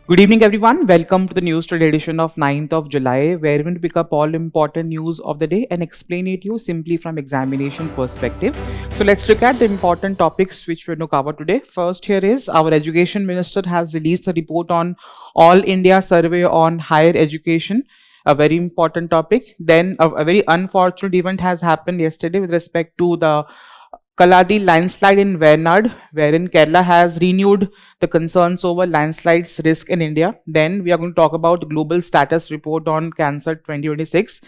Good evening, everyone. Welcome to the news today edition of 9th of July, where we will pick up all important news of the day and explain it to you simply from examination perspective. So let's look at the important topics which we're going to cover today. First, here is our education minister has released a report on All India Survey on Higher Education. A very important topic. Then a very unfortunate event has happened yesterday with respect to the Kaladi landslide in Wayanad, wherein Kerala has renewed the concerns over landslides risk in India. Then we are going to talk about global status report on cancer 2026.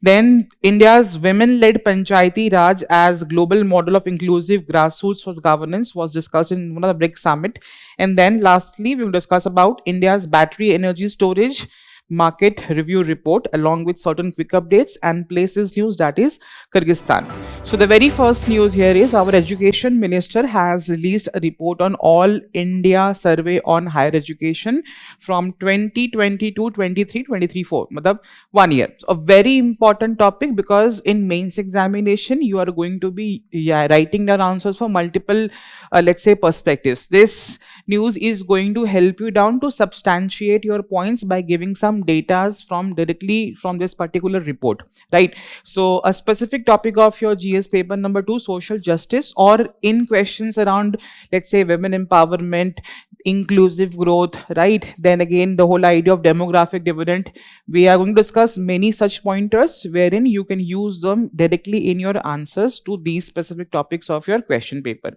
Then India's women-led Panchayati Raj as global model of inclusive grassroots for governance was discussed in one of the BRICS summit. And then lastly, we will discuss about India's battery energy storage market review report along with certain quick updates and places news, that is Kyrgyzstan. So the very first news here is our education minister has released a report on All India Survey on Higher Education from 2022, 23, 24, matlab 1 year. So a very important topic because in mains examination you are going to be writing down answers for multiple let's say perspectives. This news is going to help you down to substantiate your points by giving some data from directly from this particular report, right? So a specific topic of your GS paper number 2, social justice, or in questions around let's say women empowerment, inclusive growth, right? Then again the whole idea of demographic dividend, we are going to discuss many such pointers wherein you can use them directly in your answers to these specific topics of your question paper.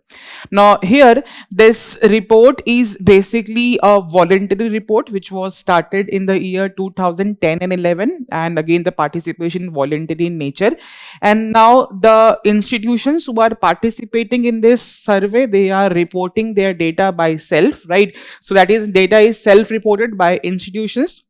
Now here this report is basically a voluntary report which was started in the year 2010 and 11, and again the participation voluntary in nature. And now the institutions who are participating in this survey, they are reporting their data by self, right? So that is, data is self reported by institutions,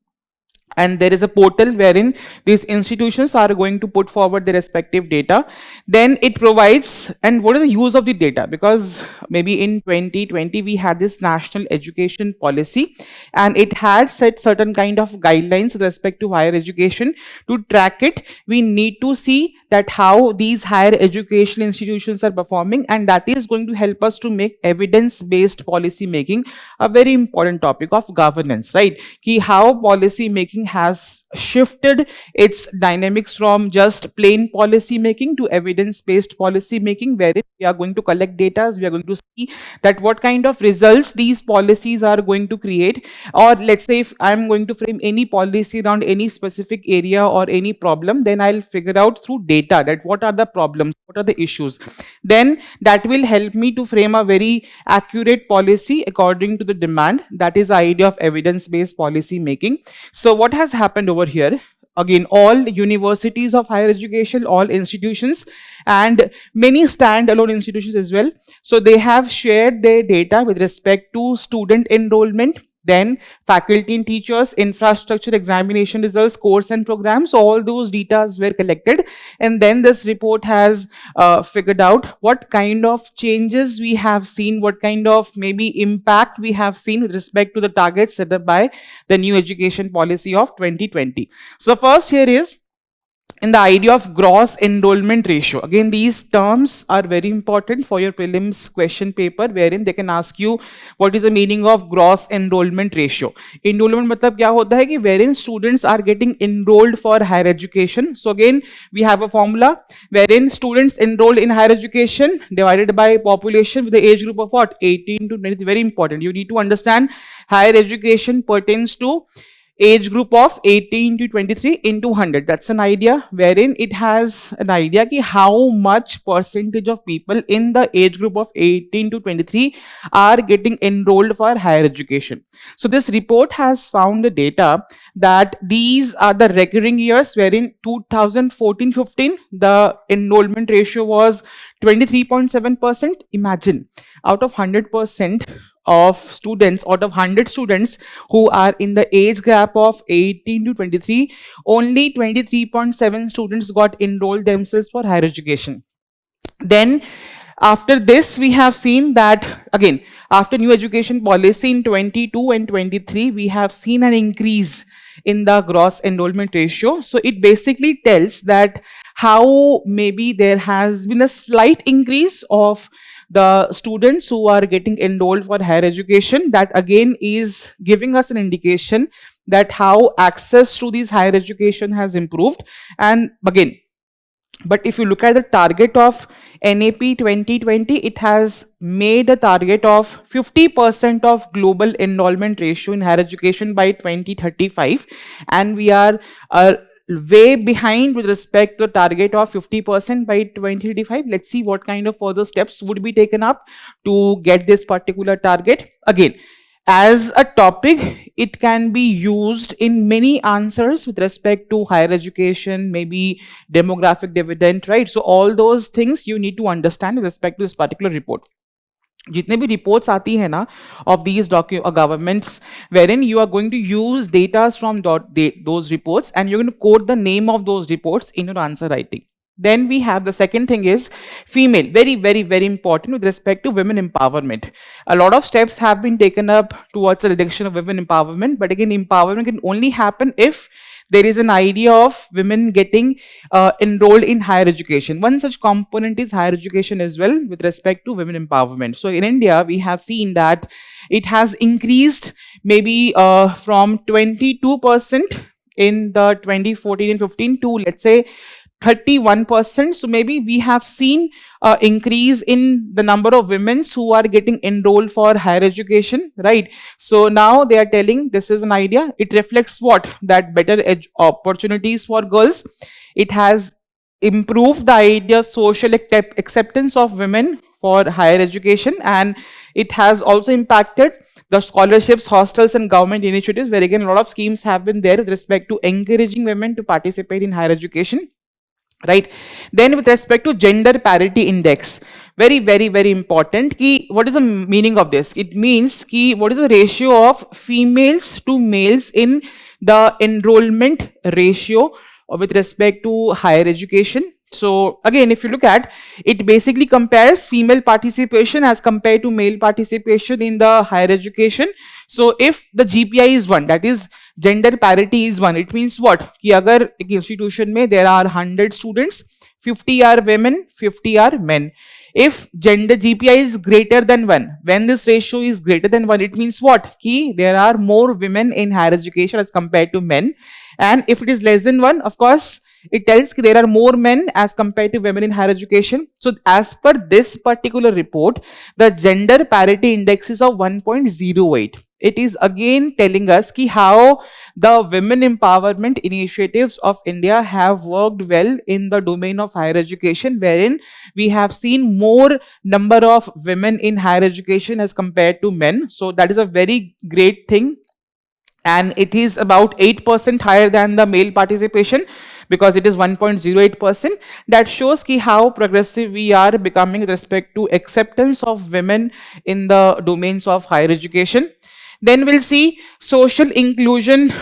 and there is a portal wherein these institutions are going to put forward their respective data. Then it provides, and what is the use of the data? Because maybe in 2020 we had this national education policy and it had set certain kind of guidelines with respect to higher education. To track it, we need to see that how these higher education institutions are performing, and that is going to help us to make evidence based policy making a very important topic of governance, right? Ki how policy making has shifted its dynamics from just plain policy making to evidence based policy making, wherein we are going to collect data, we are going to see that what kind of results these policies are going to create. Or let's say if I'm going to frame any policy around any specific area or any problem, then I'll figure out through data that what are the problems, what are the issues. Then that will help me to frame a very accurate policy according to the demand. That is the idea of evidence based policy making. So what has happened over here, again all universities of higher education, all institutions and many standalone institutions as well, so they have shared their data with respect to student enrollment, then faculty and teachers, infrastructure, examination results, course and programs. So all those data were collected, and then this report has figured out what kind of changes we have seen, what kind of maybe impact we have seen with respect to the targets set up by the new education policy of 2020. So first here is in the idea of gross enrollment ratio. Again, these terms are very important for your prelims question paper, wherein they can ask you what is the meaning of gross enrollment ratio. Enrollment matlab kya hota hai ki wherein students are getting enrolled for higher education. So again, we have a formula wherein students enrolled in higher education divided by population with the age group of what? 18 to 20. Very important. You need to understand higher education pertains to age group of 18 to 23 into 100. That's an idea wherein it has an idea ki how much percentage of people in the age group of 18 to 23 are getting enrolled for higher education. So this report has found the data that these are the recurring years wherein 2014-15 the enrollment ratio was 23.7%. Imagine, out of 100% of students, out of 100 students who are in the age gap of 18 to 23, only 23.7 students got enrolled themselves for higher education. Then after this, we have seen that again, after new education policy in 22 and 23, we have seen an increase in the gross enrollment ratio. So it basically tells that how maybe there has been a slight increase of the students who are getting enrolled for higher education. That again is giving us an indication that how access to these higher education has improved. And again, but if you look at the target of NAP 2020, it has made a target of 50% of global enrollment ratio in higher education by 2035, and we are way behind with respect to the target of 50% by 2035. Let's see what kind of further steps would be taken up to get this particular target. Again, as a topic, it can be used in many answers with respect to higher education, maybe demographic dividend, right? So all those things you need to understand with respect to this particular report. जितने भी reports आती है ना of these governments, wherein you are going to use data from those reports, and you're going to quote the name of those reports in your answer writing. Then we have the second thing is female, very, very, very important with respect to women empowerment. A lot of steps have been taken up towards the reduction of women empowerment, but again, empowerment can only happen if there is an idea of women getting enrolled in higher education. One such component is higher education as well with respect to women empowerment. So in India, we have seen that it has increased maybe from 22% in the 2014 and 15 to, let's say, 31%. So maybe we have seen increase in the number of women who are getting enrolled for higher education, right? So now they are telling this is an idea. It reflects what? That better opportunities for girls. It has improved the idea social acceptance of women for higher education, and it has also impacted the scholarships, hostels, and government initiatives, where again a lot of schemes have been there with respect to encouraging women to participate in higher education. Right. Then with respect to gender parity index, very, very, very important. What is the meaning of this? It means what is the ratio of females to males in the enrollment ratio with respect to higher education. So again, if you look at it, basically compares female participation as compared to male participation in the higher education. So if the GPI is 1, that is gender parity is 1, it means what? Ki agar ek institution mein there are 100 students, 50 are women, 50 are men. If gender GPI is greater than 1, when this ratio is greater than 1, it means what? Ki there are more women in higher education as compared to men. And if it is less than 1, of course, it tells that there are more men as compared to women in higher education. So as per this particular report, the gender parity index is of 1.08. It is again telling us how the women empowerment initiatives of India have worked well in the domain of higher education, wherein we have seen more number of women in higher education as compared to men. So that is a very great thing. And it is about 8% higher than the male participation, because it is 1.08%. That shows how progressive we are becoming with respect to acceptance of women in the domains of higher education. Then we'll see social inclusion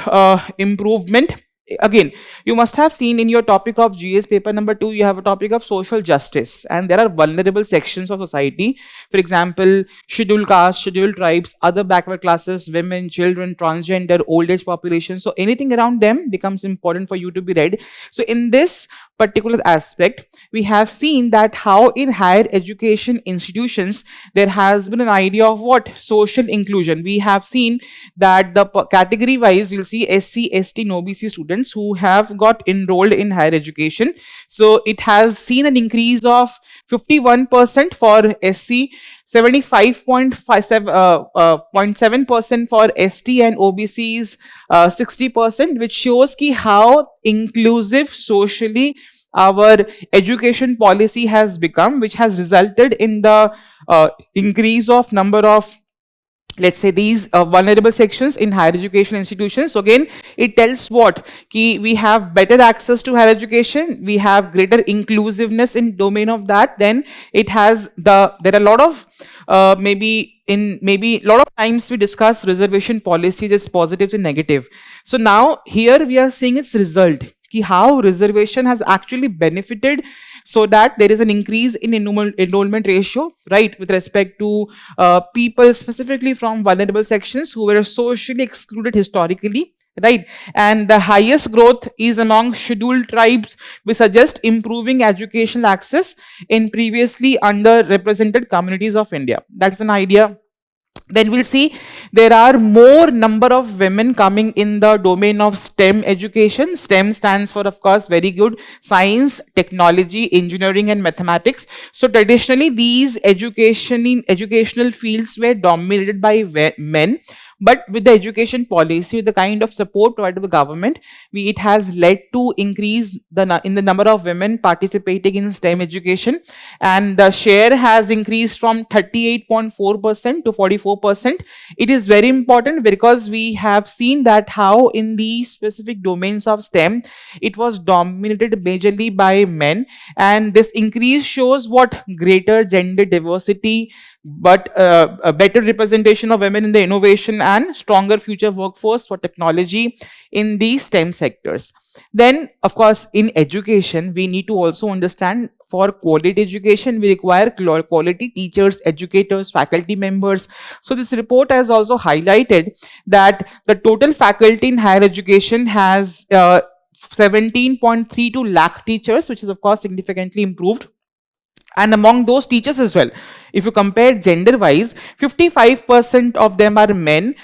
improvement. Again, you must have seen in your topic of GS paper number 2, you have a topic of social justice, and there are vulnerable sections of society. For example, scheduled castes, scheduled tribes, other backward classes, women, children, transgender, old age population. So anything around them becomes important for you to be read. So in this particular aspect, we have seen that how in higher education institutions there has been an idea of what? Social inclusion. We have seen that the category wise, you'll see SC, ST, and OBC students who have got enrolled in higher education. So it has seen an increase of 51% for SC, 75.7% for ST, and OBCs 60%, which shows how inclusive socially our education policy has become, which has resulted in the increase of number of, let's say, these vulnerable sections in higher education institutions. So again, it tells what? We have better access to higher education, we have greater inclusiveness in domain of that. Then it has there are a lot of maybe a lot of times we discuss reservation policies as positives and negative. So now here we are seeing its result, how reservation has actually benefited, so that there is an increase in enrollment ratio, right, with respect to people specifically from vulnerable sections who were socially excluded historically. right? And the highest growth is among scheduled tribes, which suggest improving educational access in previously underrepresented communities of India. That's an idea. Then we'll see there are more number of women coming in the domain of STEM education. STEM stands for, of course, very good: science, technology, engineering, and mathematics. So traditionally these educational fields were dominated by men, but with the education policy, with the kind of support provided by the government, it has led to increase in the number of women participating in STEM education, and the share has increased from 38.4% to 44%. It is very important because we have seen that how in these specific domains of STEM it was dominated majorly by men, and this increase shows what greater gender diversity, but a better representation of women in the innovation and stronger future workforce for technology in these STEM sectors. Then, of course, in education, we need to also understand for quality education, we require quality teachers, educators, faculty members. So this report has also highlighted that the total faculty in higher education has 17.32 lakh teachers, which is of course significantly improved. And among those teachers as well, if you compare gender wise, 55% of them are men,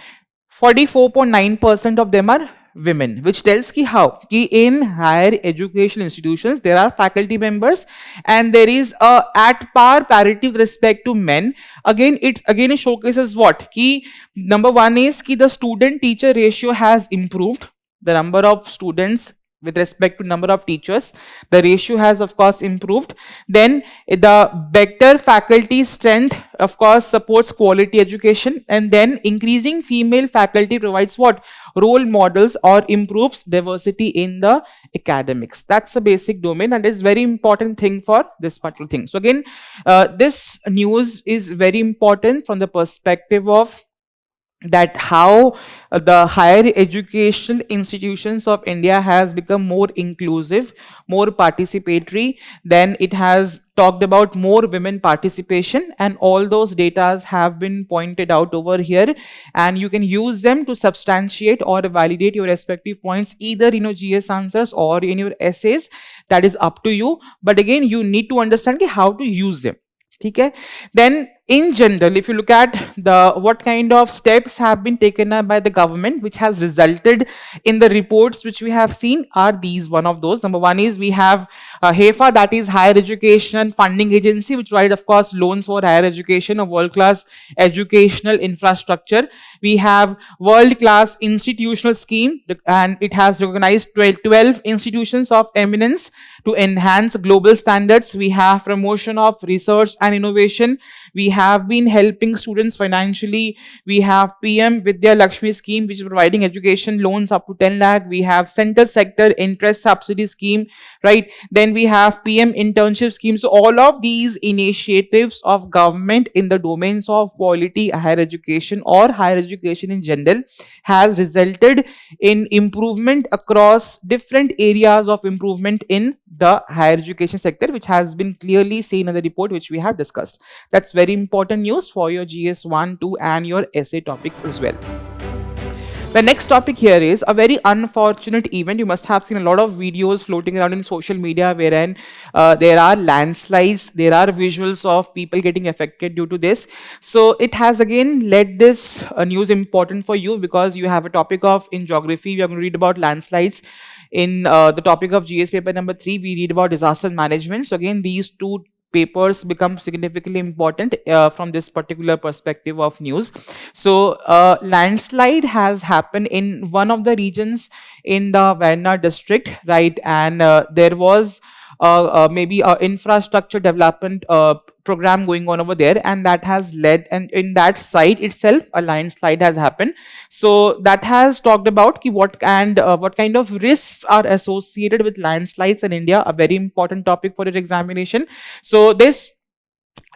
44.9% of them are women, which tells ki how ki in higher education institutions there are faculty members and there is a at par parity with respect to men. Again it showcases what ki number one is ki the student teacher ratio has improved. The number of students with respect to number of teachers, the ratio has of course improved. Then the better faculty strength of course supports quality education, and then increasing female faculty provides what role models or improves diversity in the academics. That's a basic domain and is very important thing for this particular thing. So again, this news is very important from the perspective of that how the higher educational institutions of India has become more inclusive, more participatory. Then it has talked about more women participation, and all those data have been pointed out over here, and you can use them to substantiate or validate your respective points either in your GS answers or in your essays. That is up to you, but again you need to understand how to use them. Okay. Then in general, if you look at the what kind of steps have been taken up by the government which has resulted in the reports which we have seen, are these one of those. Number one is we have HEFA, that is Higher Education Funding Agency, which provides of course loans for higher education of world class educational infrastructure. We have World Class Institutional Scheme, and it has recognized 12 institutions of eminence to enhance global standards. We have promotion of research and innovation. We have been helping students financially. We have PM Vidya Lakshmi scheme, which is providing education loans up to 10 lakh. We have center sector interest subsidy scheme, right? Then we have PM internship scheme. So all of these initiatives of government in the domains of quality higher education or higher education in general has resulted in improvement across different areas of improvement in the higher education sector, which has been clearly seen in the report which we have discussed. That's very important news for your GS1, 2 and your essay topics as well. The next topic here is a very unfortunate event. You must have seen a lot of videos floating around in social media wherein there are landslides, there are visuals of people getting affected due to this. So it has again led this news important for you because you have a topic of in geography, we are going to read about landslides. In the topic of GS paper number 3, we read about disaster management. So again, these two papers become significantly important from this particular perspective of news. So landslide has happened in one of the regions in the Wayanad district, right? And there was maybe a infrastructure development program going on over there, and that has led, and in that site itself a landslide has happened. So that has talked about what kind of risks are associated with landslides in India, a very important topic for your examination. So this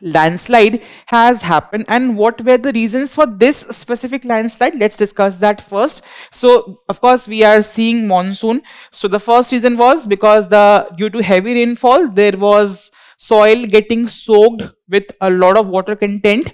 landslide has happened, and what were the reasons for this specific landslide? Let's discuss that first. So of course we are seeing monsoon. So the first reason was because due to heavy rainfall there was soil getting soaked with a lot of water content,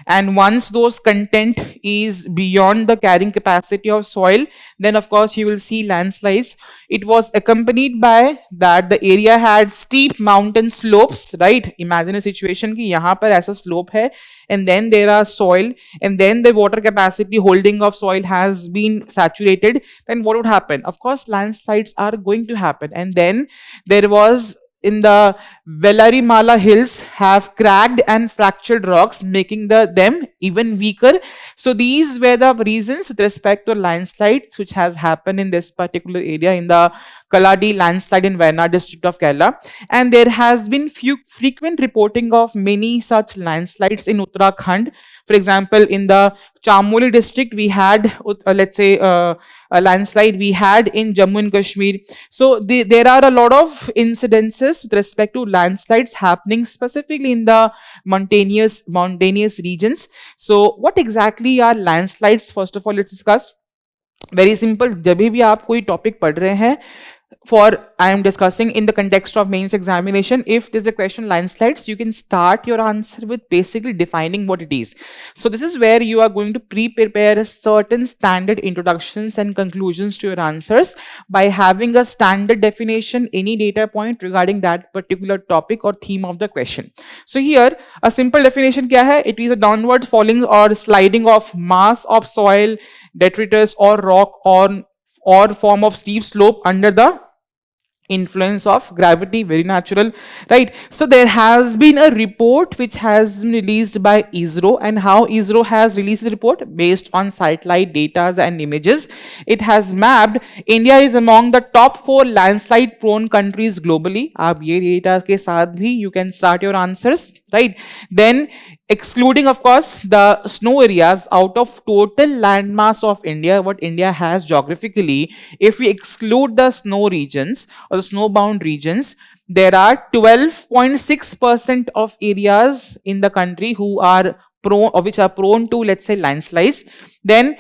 and once those content is beyond the carrying capacity of soil, then of course you will see landslides. It was accompanied by that the area had steep mountain slopes, right? Imagine a situation ki yahan par aisa slope hai, and then there are soil, and then the water capacity holding of soil has been saturated. Then what would happen? Of course landslides are going to happen. And then there was in the Velarimala hills have cracked and fractured rocks, making them even weaker. So these were the reasons with respect to landslides which has happened in this particular area in the Kaladi landslide in Wayanad district of Kerala. And there has been frequent reporting of many such landslides in Uttarakhand. For example, in the Chamoli district, we had, let's say, a landslide we had in Jammu and Kashmir. So there are a lot of incidences with respect to landslides happening specifically in the mountainous regions. So what exactly are landslides? First of all, let's discuss. Very simple. जब भी आप कोई topic पढ़ रहे हैं, for I am discussing in the context of mains examination, if there's a question landslides, you can start your answer with basically defining what it is. So this is where you are going to prepare certain standard introductions and conclusions to your answers by having a standard definition, any data point regarding that particular topic or theme of the question. So here a simple definition kya hai? It is a downward falling or sliding of mass of soil, detritus or rock or form of steep slope under the influence of gravity. Very natural, right? So there has been a report which has been released by ISRO, and how ISRO has released the report based on satellite data and images. It has mapped India is among the top 4 landslide prone countries globally. Aap ye data ke saath bhi you can start your answers, right? Then excluding of course the snow areas out of total landmass of India, what India has geographically, if we exclude the snow regions or the snowbound regions, there are 12.6% of areas in the country who are prone or which are prone to, let's say, landslides. Then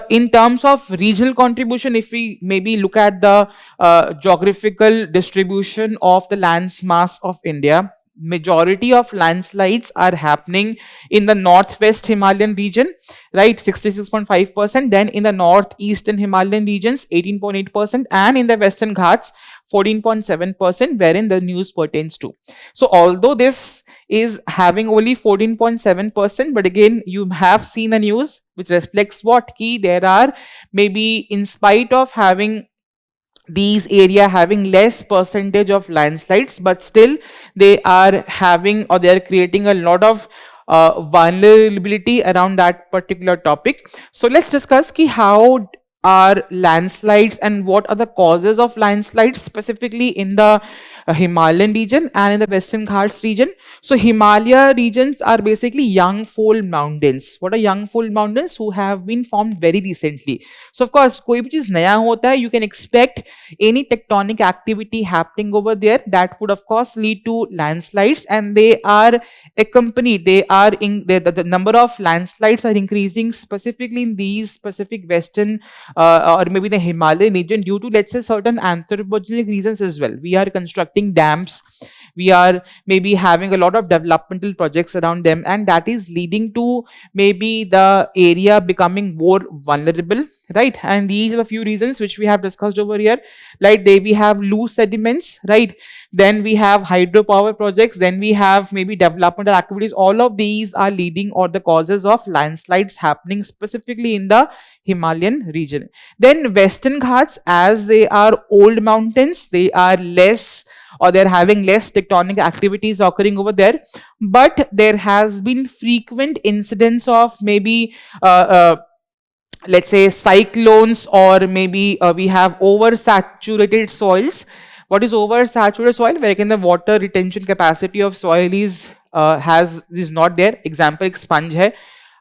in terms of regional contribution, if we maybe look at the geographical distribution of the land mass of India, majority of landslides are happening in the northwest Himalayan region, right? 66.5%. Then in the northeastern Himalayan regions, 18.8%, and in the Western Ghats, 14.7%, wherein the news pertains to. So although this is having only 14.7%, but again you have seen the news which reflects what key there are, maybe in spite of having these area having less percentage of landslides, but still they are having or they are creating a lot of vulnerability around that particular topic. So let's discuss ki how are landslides and what are the causes of landslides specifically in the Himalayan region and in the Western Ghats region. So Himalaya regions are basically young fold mountains. What are young fold mountains? Who have been formed very recently. So of course koi bhi cheez naya hota hai, you can expect any tectonic activity happening over there that would of course lead to landslides, and they are accompanied, they are in the number of landslides are increasing specifically in these specific western or maybe the Himalayan region due to, let's say, certain anthropogenic reasons as well. We are constructing dams, we are maybe having a lot of developmental projects around them, and that is leading to maybe the area becoming more vulnerable, right? And these are the few reasons which we have discussed over here. Like we have loose sediments, right? Then we have hydropower projects, then we have maybe developmental activities. All of these are leading or the causes of landslides happening specifically in the Himalayan region. Then Western Ghats, as they are old mountains, they are less or they're having less tectonic activities occurring over there, but there has been frequent incidents of maybe let's say cyclones, or maybe we have oversaturated soils. What is oversaturated soil? Where the water retention capacity of soil is not there. Example, एक sponge है.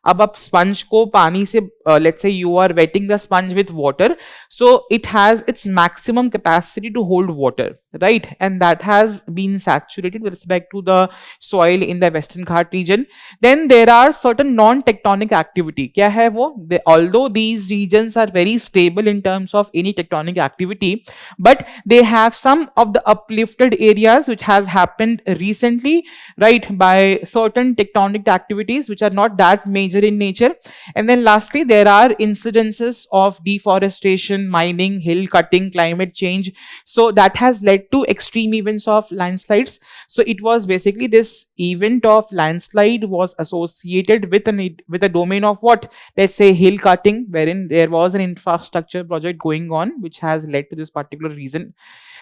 अब आप sponge को पानी से let's say you are wetting the sponge with water, so it has its maximum capacity to hold water. right? And that has been saturated with respect to the soil in the Western Ghat region. Then there are certain non-tectonic activity. Kya hai wo? Although these regions are very stable in terms of any tectonic activity, but they have some of the uplifted areas which has happened recently, right, by certain tectonic activities which are not that major in nature. And then lastly, there are incidences of deforestation, mining, hill cutting, climate change. So that has led to extreme events of landslides. So it was basically this event of landslide was associated with with a domain of what? Let's say hill cutting, wherein there was an infrastructure project going on, which has led to this particular reason.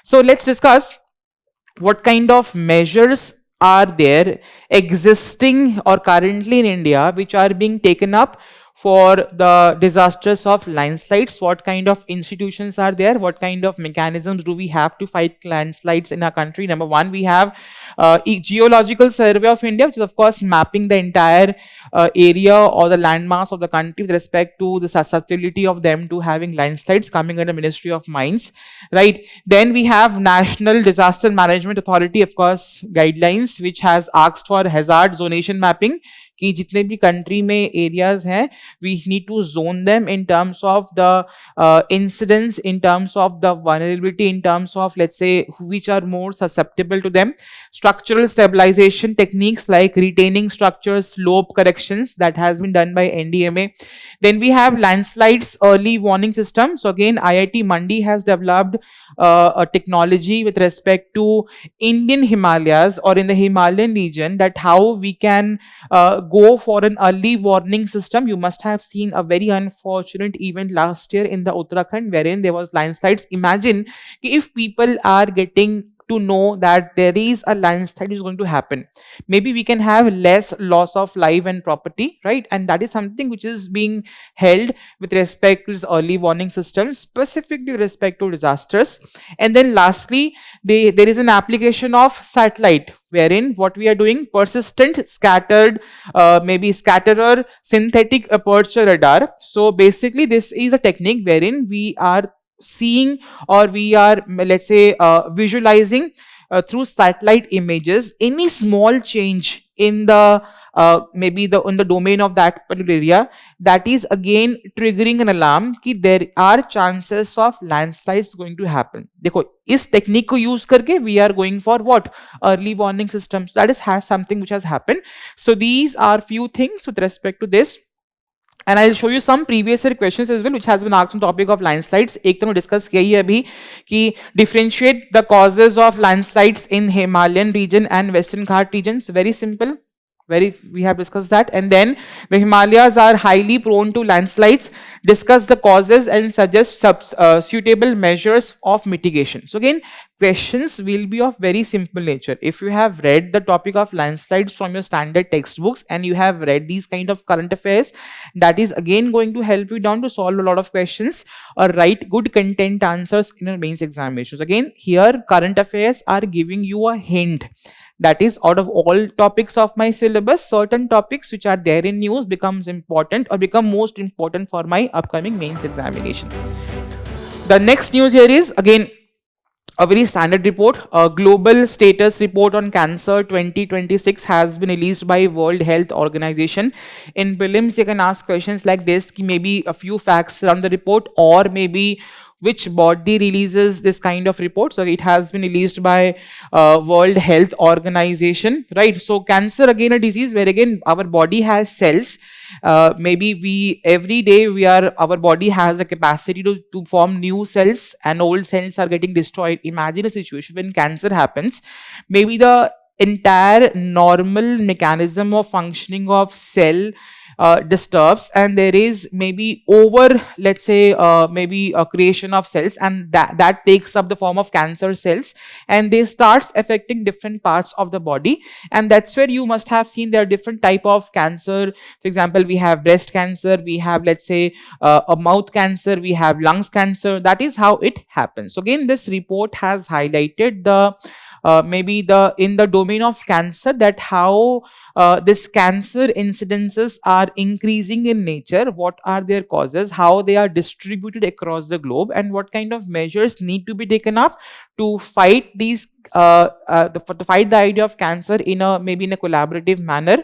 So let's discuss what kind of measures are there existing or currently in India which are being taken up for the disasters of landslides. What kind of institutions are there? What kind of mechanisms do we have to fight landslides in our country? Number one, we have Geological Survey of India, which is of course mapping the entire area or the landmass of the country with respect to the susceptibility of them to having landslides, coming under Ministry of Mines, right? Then we have National Disaster Management Authority, of course, guidelines, which has asked for hazard zonation mapping, कि जितने भी country में areas हैं, we need to zone them in terms of the incidence, in terms of the vulnerability, in terms of, let's say, which are more susceptible to them. Structural stabilization techniques like retaining structures, slope corrections, that has been done by NDMA. Then we have landslides early warning system. So again, IIT Mandi has developed a technology with respect to Indian Himalayas or in the Himalayan region, that how we can go for an early warning system. You must have seen a very unfortunate event last year in the Uttarakhand wherein there was landslides. Imagine if people are getting to know that there is a landslide is going to happen, maybe we can have less loss of life and property, right? And that is something which is being held with respect to this early warning system, specifically with respect to disasters. And then lastly, there is an application of satellite, wherein what we are doing, persistent scattered, maybe scatterer synthetic aperture radar. So basically this is a technique wherein we are seeing, or we are, let's say, visualizing through satellite images any small change in the maybe the in the domain of that particular area, that is again triggering an alarm कि there are chances of landslides going to happen. देखो इस technique को use करके we are going for what? Early warning systems. That is has something which has happened. So these are few things with respect to this. And I'll show you some previous year questions as well, which has been asked on topic of landslides. एक तो मैं discuss किया ही है अभी कि differentiate the causes of landslides in Himalayan region and Western Ghat regions. Very simple. We have discussed that. And then the Himalayas are highly prone to landslides. Discuss the causes and suggest suitable measures of mitigation. So again, questions will be of very simple nature. If you have read the topic of landslides from your standard textbooks and you have read these kind of current affairs, that is again going to help you down to solve a lot of questions or write good content answers in your mains examinations. Again, here current affairs are giving you a hint. That is, out of all topics of my syllabus, certain topics which are there in news becomes important or become most important for my upcoming mains examination. The next news here is again a very standard report. A global status report on cancer 2026 has been released by World Health Organization. In prelims, you can ask questions like this, maybe a few facts around the report, or maybe which body releases this kind of report. So it has been released by World Health Organization, right? So cancer, again a disease where again our body has cells. Maybe we every day our body has a capacity to form new cells, and old cells are getting destroyed. Imagine a situation when cancer happens, maybe the entire normal mechanism of functioning of cell disturbs, and there is maybe let's say maybe a creation of cells, and that takes up the form of cancer cells, and they starts affecting different parts of the body. And that's where you must have seen there are different type of cancer. For example, we have breast cancer, we have, let's say, a mouth cancer, we have lungs cancer. That is how it happens. So again, this report has highlighted the maybe the in the domain of cancer, that how this cancer incidences are increasing in nature, what are their causes, how they are distributed across the globe, and what kind of measures need to be taken up to fight these to fight the idea of cancer in a maybe in a collaborative manner,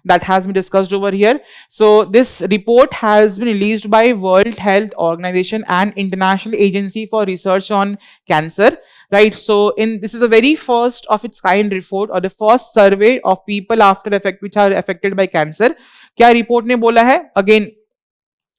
that has been discussed over here. So this report has been released by World Health Organization and International Agency for Research on Cancer, right? So in this is a very first of its kind report, or the first survey of people after effect which are affected by cancer. क्या report ने बोला है? Again,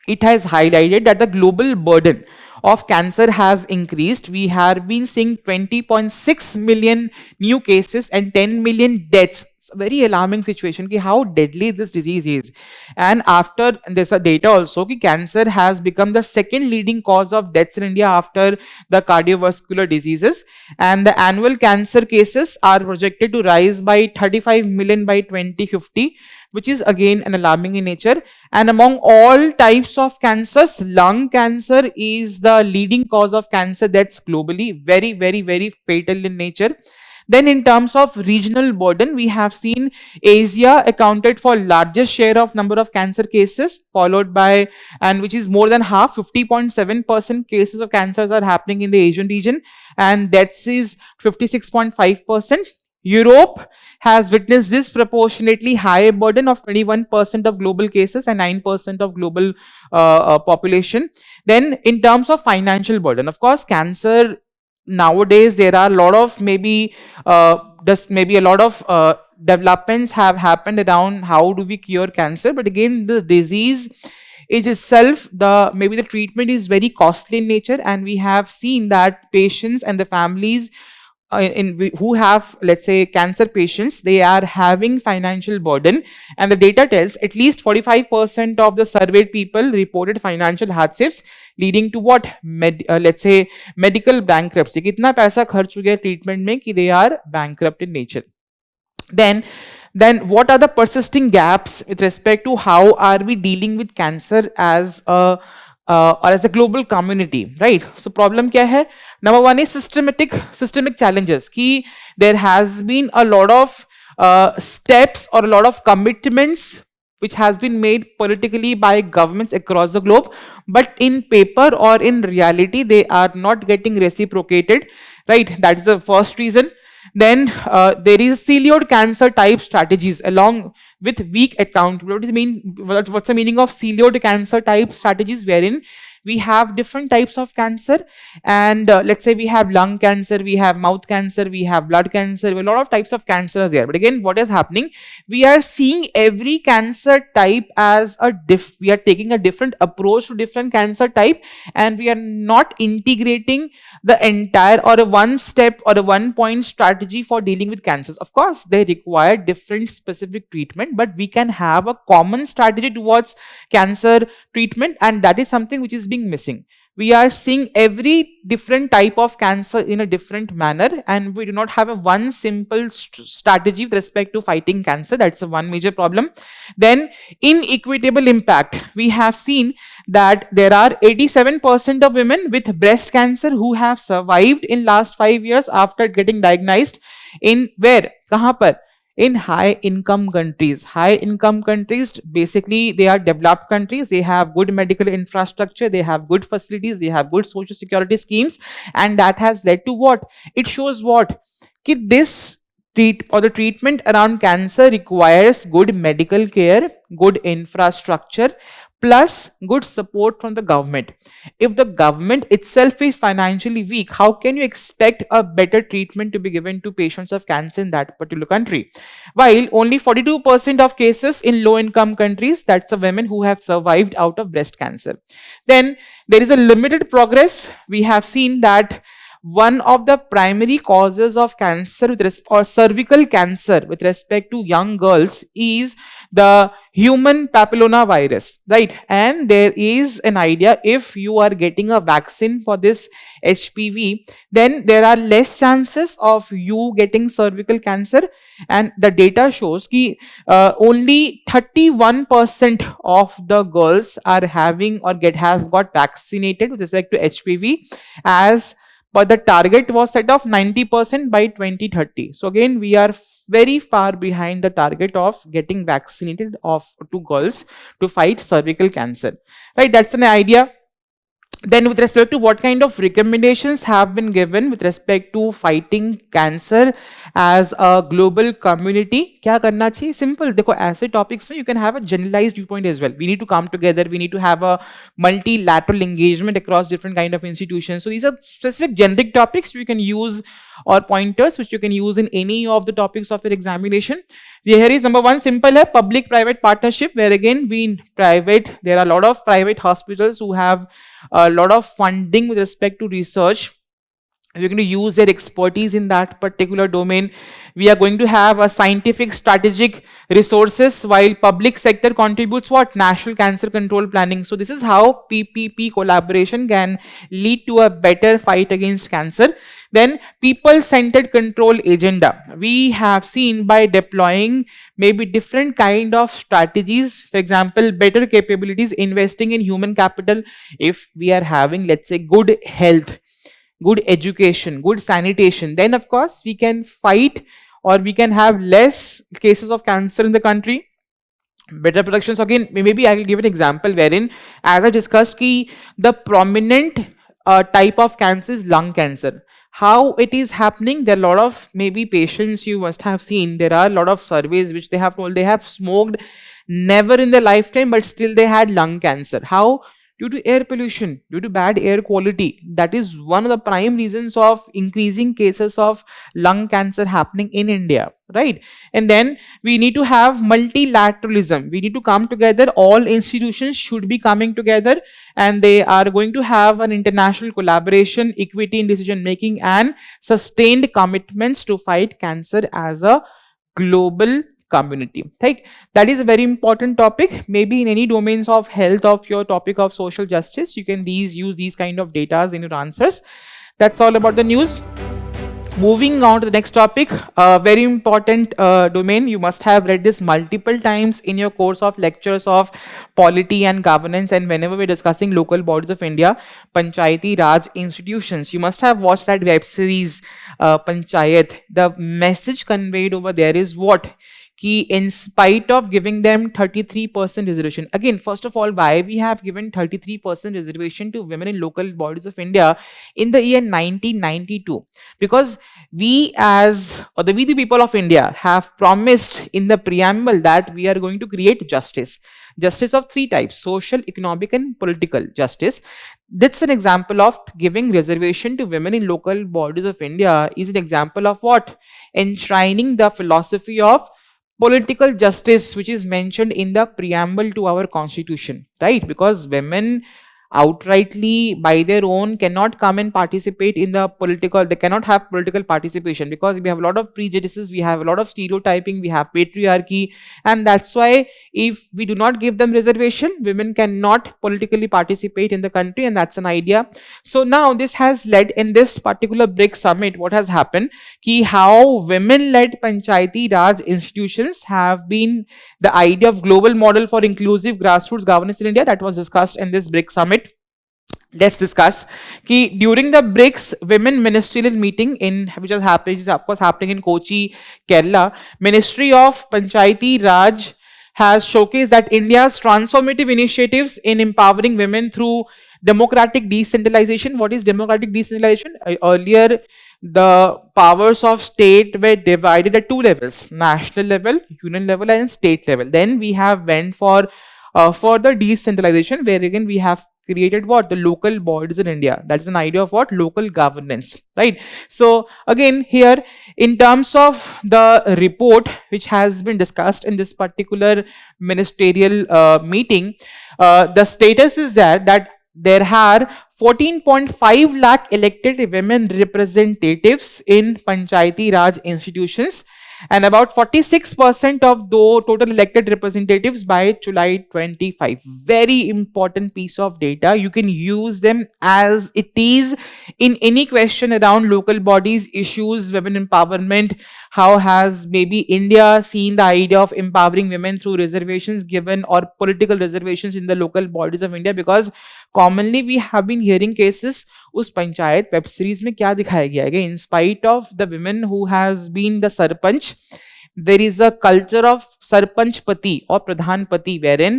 it has highlighted that the global burden of cancer has increased. We have been seeing 20.6 million new cases and 10 million deaths. It's a very alarming situation ki how deadly this disease is. And after there's a data also ki cancer has become the second leading cause of deaths in India after the cardiovascular diseases, and the annual cancer cases are projected to rise by 35 million by 2050, which is again an alarming in nature. And among all types of cancers, lung cancer is the leading cause of cancer deaths globally, very, very, very fatal in nature. Then in terms of regional burden, we have seen Asia accounted for largest share of number of cancer cases, followed by, and which is more than half, 50.7% cases of cancers are happening in the Asian region, and deaths is 56.5%. Europe has witnessed disproportionately high burden of 21% of global cases and 9% of global population. Then in terms of financial burden, of course, cancer nowadays there are a lot of maybe maybe a lot of developments have happened around how do we cure cancer, but again the disease is itself, the maybe the treatment is very costly in nature, and we have seen that patients and the families who have, let's say, cancer patients, they are having financial burden, and the data tells at least 45% of the surveyed people reported financial hardships leading to what, let's say, medical bankruptcy. कितना पैसा खर्च हो गया treatment में कि they are bankrupt in nature. Then what are the persisting gaps with respect to how are we dealing with cancer as a or as a global community, right? So problem kya hai? Number one is systemic challenges. Ki there has been a lot of steps or a lot of commitments which has been made politically by governments across the globe, but in paper or in reality they are not getting reciprocated, right? That is the first reason. Then there is cellular cancer type strategies along with weak accountability. What's the meaning of cellular cancer type strategies? Wherein we have different types of cancer, and let's say we have lung cancer, we have mouth cancer, we have blood cancer, a lot of types of cancer there. But again, what is happening? We are seeing every cancer type as we are taking a different approach to different cancer type, and we are not integrating the entire or a one step or a one point strategy for dealing with cancers. Of course, they require different specific treatment, but we can have a common strategy towards cancer treatment, and that is something which is being missing. We are seeing every different type of cancer in a different manner, and we do not have a one simple strategy with respect to fighting cancer. That's a one major problem. Then inequitable impact. We have seen that there are 87% of women with breast cancer who have survived in last 5 years after getting diagnosed. In where? Kahan par? In high income countries. High income countries, basically they are developed countries, they have good medical infrastructure, they have good facilities, they have good social security schemes, and that has led to what? It shows what? Ki this the treatment around cancer requires good medical care, good infrastructure, plus good support from the government. If the government itself is financially weak, how can you expect a better treatment to be given to patients of cancer in that particular country? While only 42% of cases in low income countries, that's the women who have survived out of breast cancer. Then there is a limited progress. We have seen that one of the primary causes of cancer or cervical cancer with respect to young girls is the human papillomavirus, right? And there is an idea, if you are getting a vaccine for this HPV, then there are less chances of you getting cervical cancer. And the data shows that only 31% of the girls are having or has got vaccinated with respect to HPV, as but the target was set of 90% by 2030. So again, we are very far behind the target of getting vaccinated of to girls to fight cervical cancer, right? That's an idea. Then with respect to what kind of recommendations have been given with respect to fighting cancer as a global community, क्या करना चाहिए? Simple. देखो ऐसे topics में you can have a generalized viewpoint as well. We need to come together. We need to have a multilateral engagement across different kind of institutions. So these are specific generic topics you can use, or pointers which you can use in any of the topics of your examination. Here is number one, simple है, public private partnership, where again there are a lot of private hospitals who have a lot of funding with respect to research. We're going to use their expertise in that particular domain. We are going to have a scientific strategic resources, while public sector contributes what? National cancer control planning. So this is how PPP collaboration can lead to a better fight against cancer. Then people-centered control agenda. We have seen by deploying maybe different kind of strategies, for example, better capabilities, investing in human capital. If we are having, let's say, good health, good education, good sanitation, then of course we can fight, or we can have less cases of cancer in the country. Better protections. Again, maybe I will give an example wherein, as I discussed, the prominent type of cancer is lung cancer. How it is happening? There are a lot of maybe patients you must have seen. There are a lot of surveys which they have told they have smoked never in their lifetime, but still they had lung cancer. How? Due to air pollution, due to bad air quality. That is one of the prime reasons of increasing cases of lung cancer happening in India, right? And then we need to have multilateralism. We need to come together. All institutions should be coming together, and they are going to have an international collaboration, equity in decision making, and sustained commitments to fight cancer as a global community. Right? That is a very important topic. Maybe in any domains of health, of your topic of social justice, you can use these kind of data in your answers. That's all about the news. Moving on to the next topic, a very important domain. You must have read this multiple times in your course of lectures of polity and governance, and whenever we're discussing local bodies of India, Panchayati Raj institutions. You must have watched that web series, Panchayat. The message conveyed over there is what? In spite of giving them 33% reservation, again, first of all, why we have given 33% reservation to women in local bodies of India in the year 1992? Because we the people of India have promised in the preamble that we are going to create justice of three types: social, economic, and political justice. That's an example of giving reservation to women in local bodies of India is an example of what? Enshrining the philosophy of political justice, which is mentioned in the preamble to our constitution, right? Because women outrightly by their own cannot come and participate in the political, they cannot have political participation, because we have a lot of prejudices, we have a lot of stereotyping, we have patriarchy, and that's why if we do not give them reservation, women cannot politically participate in the country, and that's an idea. So now this has led, in this particular BRICS summit, what has happened, how women-led Panchayati Raj institutions have been the idea of global model for inclusive grassroots governance in India, that was discussed in this BRICS summit. Let's discuss during the BRICS women ministerial meeting which is of course happening in Kochi, Kerala. Ministry of Panchayati Raj has showcased that India's transformative initiatives in empowering women through democratic decentralization. What is democratic decentralization? Earlier, the powers of state were divided at two levels: national level, union level, and state level. Then we have went for further decentralization, where again we have created what? The local bodies in India. That is an idea of what? Local governance, right? So again, here in terms of the report which has been discussed in this particular ministerial meeting, the status is that there are 14.5 lakh elected women representatives in Panchayati Raj institutions, and about 46% of the total elected representatives by July 25. Very important piece of data. You can use them as it is in any question around local bodies, issues, women empowerment. How has maybe India seen the idea of empowering women through reservations given, or political reservations in the local bodies of India? Because commonly we have been hearing cases उस panchayat web series में क्या दिखाया गया है, in spite of the women who has been the sarpanch, there is a culture of sarpanch pati or pradhan pati wherein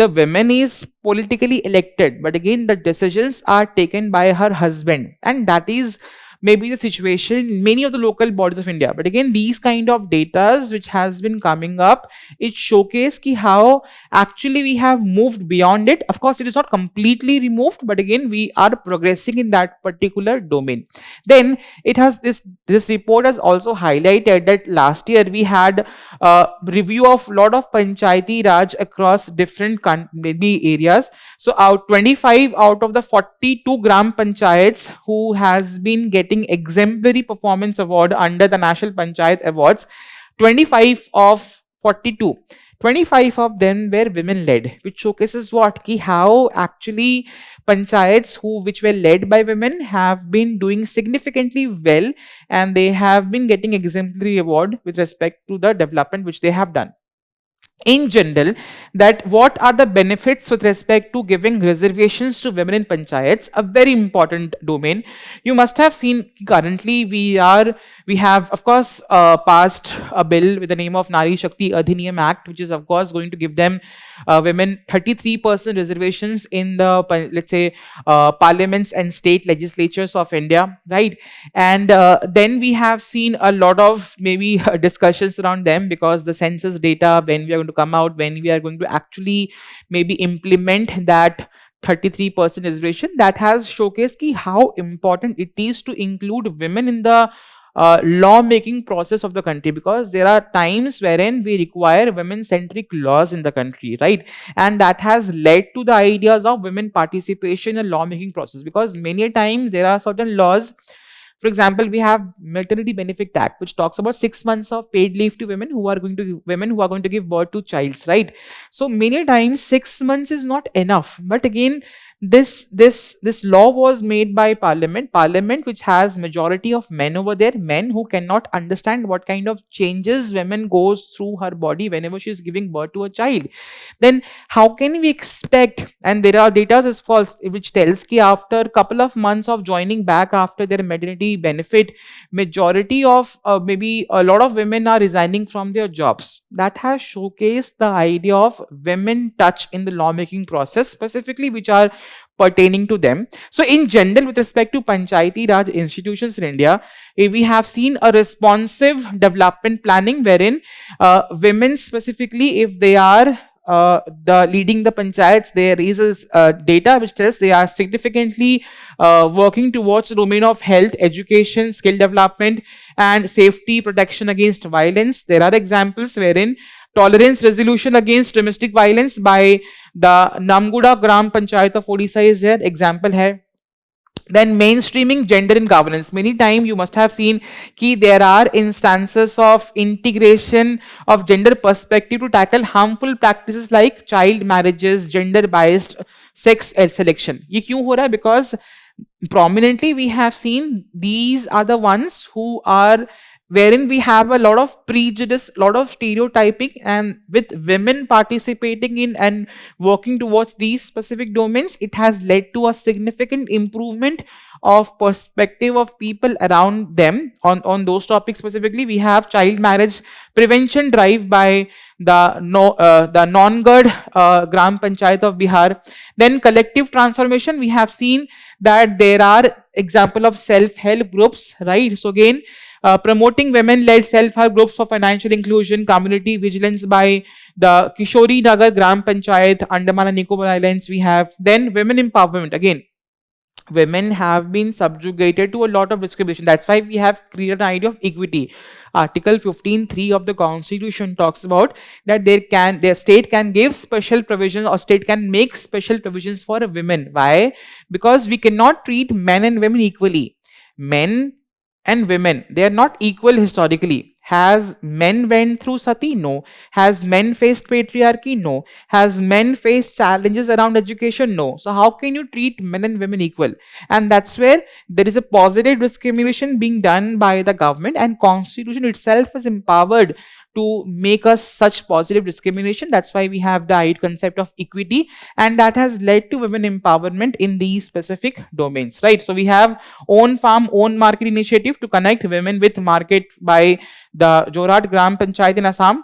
the woman is politically elected, but again the decisions are taken by her husband, and that is maybe the situation in many of the local bodies of India. But again, these kind of datas which has been coming up, it showcase ki how actually we have moved beyond it. Of course, it is not completely removed, but again we are progressing in that particular domain. Then it has this report has also highlighted that last year we had a review of lot of panchayati raj across different maybe areas. So out 25 out of the 42 gram panchayats who has been getting exemplary performance award under the National Panchayat Awards, 25 of 42, 25 of them were women led, which showcases what ki how actually panchayats which were led by women have been doing significantly well, and they have been getting exemplary award with respect to the development which they have done. In general, that what are the benefits with respect to giving reservations to women in panchayats, a very important domain. You must have seen currently we have of course passed a bill with the name of Nari Shakti Adhiniyam Act, which is of course going to give them women 33% reservations in the let's say parliaments and state legislatures of India, right? And then we have seen a lot of maybe discussions around them, because the census data, when we are going to come out, when we are going to actually maybe implement that 33% reservation, that has showcased ki how important it is to include women in the law making process of the country, because there are times wherein we require women centric laws in the country, right? And that has led to the ideas of women participation in law making process, because many a time there are certain laws. For example, we have Maternity Benefit Act, which talks about 6 months of paid leave to women who are going to give birth to childs, right? So many times 6 months is not enough. But again, this law was made by parliament which has majority of men over there, men who cannot understand what kind of changes women goes through her body whenever she is giving birth to a child. Then how can we expect, and there are data as false which tells ki after a couple of months of joining back after their maternity benefit, majority of maybe a lot of women are resigning from their jobs. That has showcased the idea of women touch in the lawmaking process, specifically which are pertaining to them. So in general, with respect to Panchayati Raj institutions in India, we have seen a responsive development planning wherein women specifically, if they are the leading the panchayats, there is data which says they are significantly working towards the domain of health, education, skill development, and safety protection against violence. There are examples wherein tolerance resolution against domestic violence by the Namguda Gram Panchayat of Odisha is there, example hai. Then mainstreaming gender in governance. Many times you must have seen कि there are instances of integration of gender perspective to tackle harmful practices like child marriages, gender biased sex selection. ये क्यों हो रहा है? Because prominently we have seen these are the ones who are wherein we have a lot of prejudice, lot of stereotyping, and with women participating in and working towards these specific domains, it has led to a significant improvement of perspective of people around them on those topics. Specifically, we have child marriage prevention drive by the Non-Gad Gram Panchayat of Bihar. Then collective transformation, we have seen that there are example of self-help groups, right? So again, promoting women-led self-help groups for financial inclusion, community vigilance by the Kishori Nagar Gram Panchayat, Andaman and Nicobar Islands we have. Then women empowerment, again, women have been subjugated to a lot of discrimination. That's why we have created an idea of equity. Article 15(3) of the Constitution talks about that their state can give special provisions, or state can make special provisions for women. Why? Because we cannot treat men and women equally. Men and women, they are not equal historically. Has men went through sati? No. Has men faced patriarchy? No. Has men faced challenges around education? No. So how can you treat men and women equal? And that's where there is a positive discrimination being done by the government, and Constitution itself is empowered to make us such positive discrimination. That's why we have the concept of equity, and that has led to women empowerment in these specific domains, right? So we have own farm, own market initiative to connect women with market by the Jorhat Gram Panchayat in Assam.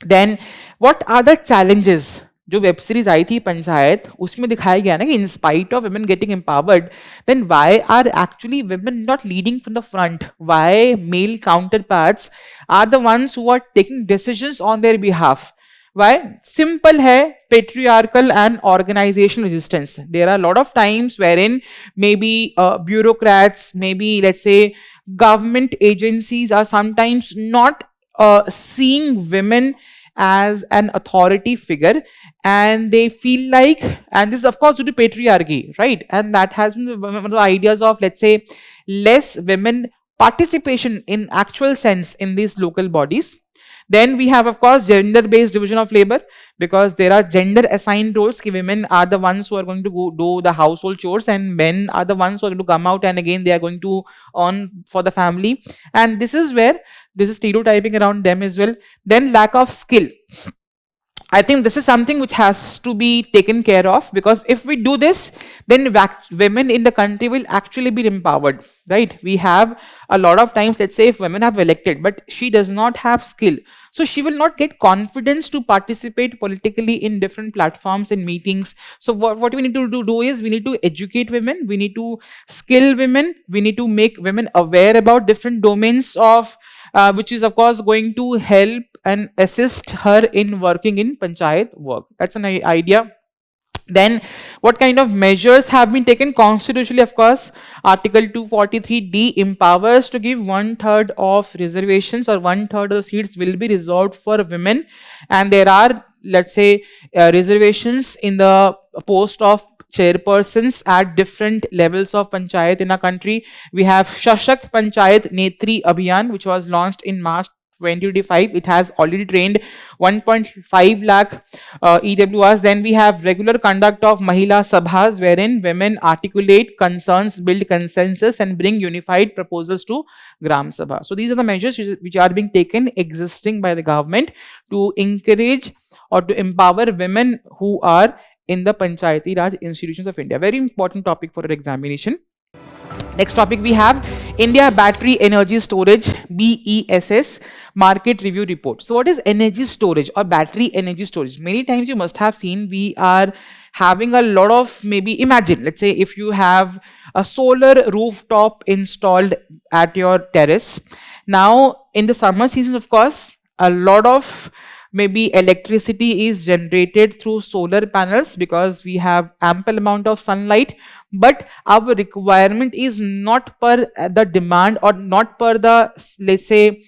Then what are the challenges? जो web series आई थी पंचायत, उसमें दिखाया गया ना कि इन spite of women getting empowered, then why are actually women not leading from the front? Why male counterparts are the ones who are taking decisions on their behalf? Why? Simple hai, patriarchal and organizational resistance. There are a lot of times wherein maybe bureaucrats, maybe let's say government agencies are sometimes not seeing women as an authority figure, and they feel like, and this is of course due to patriarchy, right? And that has been one of the ideas of, let's say, less women participation in actual sense in these local bodies. Then we have, of course, gender-based division of labor, because there are gender-assigned roles. Ki women are the ones who are going to go do the household chores, and men are the ones who are going to come out and again they are going to earn for the family. And this is where this is stereotyping around them as well. Then lack of skill. I think this is something which has to be taken care of, because if we do this, then women in the country will actually be empowered, right? We have a lot of times, let's say if women have elected, but she does not have skill, so she will not get confidence to participate politically in different platforms and meetings. So what we need to do is we need to educate women, we need to skill women, we need to make women aware about different domains of which is of course going to help and assist her in working in panchayat work. That's an idea. Then what kind of measures have been taken constitutionally? Of course, Article 243D empowers to give 1/3 of reservations, or 1/3 of the seats will be reserved for women. And there are, let's say, reservations in the post of chairpersons at different levels of panchayat in our country. We have Shashakt Panchayat Netri Abhiyan, which was launched in March 2025. It has already trained 1.5 lakh EWRs. Then we have regular conduct of Mahila Sabhas, wherein women articulate concerns, build consensus, and bring unified proposals to Gram Sabha. So these are the measures which are being taken existing by the government to encourage or to empower women who are in the Panchayati Raj institutions of India. Very important topic for our examination. Next topic we have India Battery Energy Storage BESS Market Review Report. So what is energy storage or battery energy storage? Many times you must have seen we are having a lot of, maybe imagine, let's say if you have a solar rooftop installed at your terrace. Now in the summer season, of course, a lot of maybe electricity is generated through solar panels because we have ample amount of sunlight, but our requirement is not per the demand or not per the, let's say,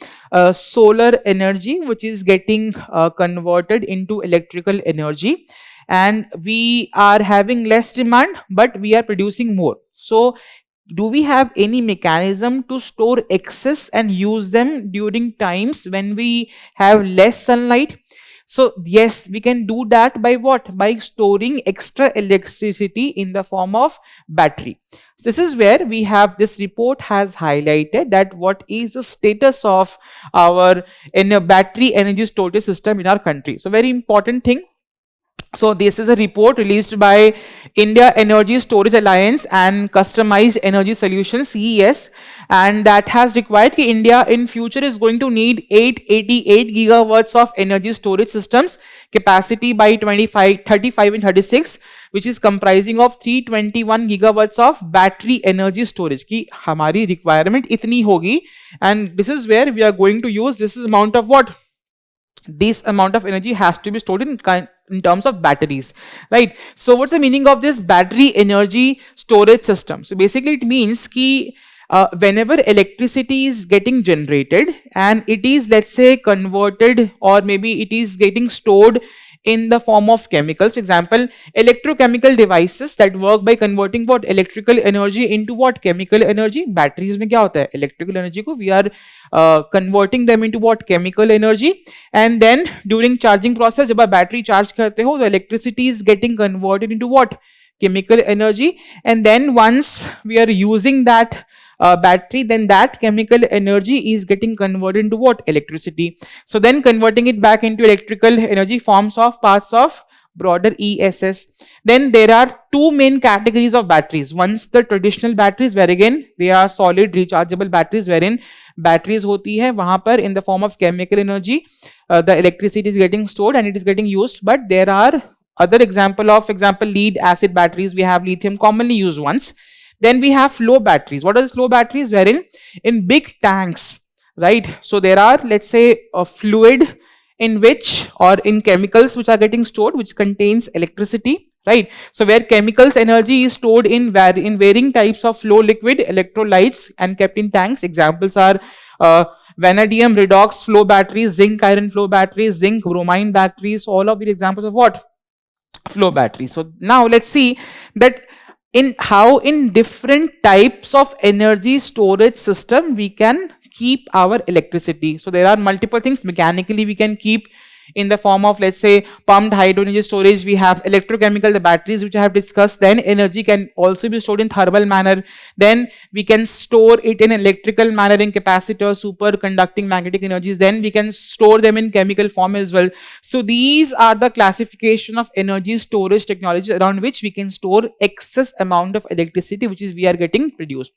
solar energy which is getting converted into electrical energy, and we are having less demand but we are producing more. So do we have any mechanism to store excess and use them during times when we have less sunlight? So yes, we can do that by what? By storing extra electricity in the form of battery. This is where we have, this report has highlighted that what is the status of our battery energy storage system in our country. So very important thing. So this is a report released by India Energy Storage Alliance and Customized Energy Solutions (CES), and that has required that India in future is going to need 888 gigawatts of energy storage systems capacity by 25, 35 and 36, which is comprising of 321 gigawatts of battery energy storage. Ki hamari requirement itni hogi, and this is where we are going to use this amount of what? This amount of energy has to be stored in terms of batteries, right? So what's the meaning of this battery energy storage system? So basically it means ki whenever electricity is getting generated and it is, let's say, converted, or maybe it is getting stored in the form of chemicals. For example, electrochemical devices that work by converting what? Electrical energy into what? Chemical energy. Batteries mein kya hota hai? Electrical energy ko we are converting them into what? Chemical energy. And then during charging process, jab aap battery charge karte ho, the electricity is getting converted into what? Chemical energy. And then once we are using that battery, then that chemical energy is getting converted into what? Electricity. So then converting it back into electrical energy forms of parts of broader ESS. Then there are two main categories of batteries. One's the traditional batteries, where again they are solid rechargeable batteries, wherein batteries hoti hai wahan par in the form of chemical energy, the electricity is getting stored and it is getting used. But there are other example lead acid batteries. We have lithium, commonly used ones. Then we have flow batteries. What are the flow batteries? Wherein in big tanks, right? So there are, let's say, a fluid in which, or in chemicals which are getting stored, which contains electricity, right? So where chemicals energy is stored in varying types of flow liquid electrolytes and kept in tanks. Examples are vanadium redox flow batteries, zinc iron flow batteries, zinc bromine batteries. All of these examples of what? Flow batteries. So now let's see that in how in different types of energy storage system we can keep our electricity. So there are multiple things. Mechanically we can keep in the form of, let's say, pumped hydro energy storage. We have electrochemical, the batteries which I have discussed. Then energy can also be stored in thermal manner. Then we can store it in electrical manner in capacitors, superconducting magnetic energies. Then we can store them in chemical form as well. So these are the classification of energy storage technologies around which we can store excess amount of electricity which is we are getting produced.